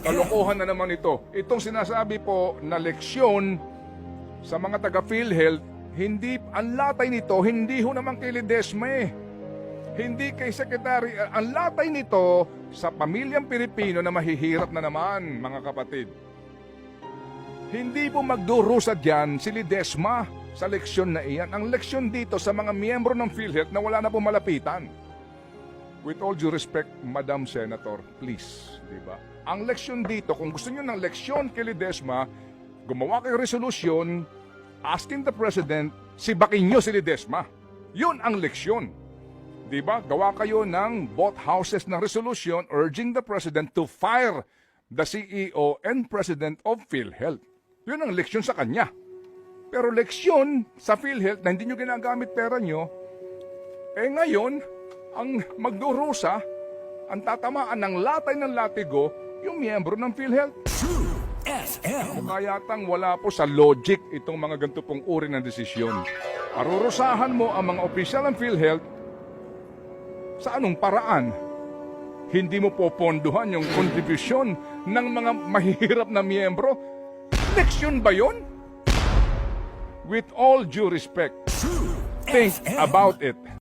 Kalokohan na naman ito. Itong sinasabi po na leksyon sa mga taga-PhilHealth, ang latay nito, hindi ho naman kay Ledesma Hindi kay Secretary. Ang latay nito sa pamilyang Pilipino na mahihirap na naman, mga kapatid. Hindi po magdurusa dyan si Ledesma sa leksyon na iyan. Ang leksyon dito sa mga miyembro ng PhilHealth na wala na po malapitan. With all due respect, Madam Senator, please, diba? Ang leksyon dito, kung gusto niyo ng leksyon kay Ledesma, gumawa kayo resolusyon, asking the President, sibakin niyo si Ledesma. Yun ang leksyon. Diba? Gawa kayo ng both houses ng resolution urging the President to fire the CEO and President of PhilHealth. Yun ang leksyon sa kanya. Pero leksyon sa PhilHealth na hindi nyo ginagamit pera nyo, ngayon, ang magdurusa, ang tatamaan ng latay ng latigo, yung miyembro ng PhilHealth. Kaya yatang wala po sa logic itong mga ganito pong uri ng desisyon. Parurusahan mo ang mga opisyal ng PhilHealth sa anong paraan? Hindi mo popondohan yung kontribusyon ng mga mahihirap na miyembro? Leksyon ba yun? With all due respect, think about it.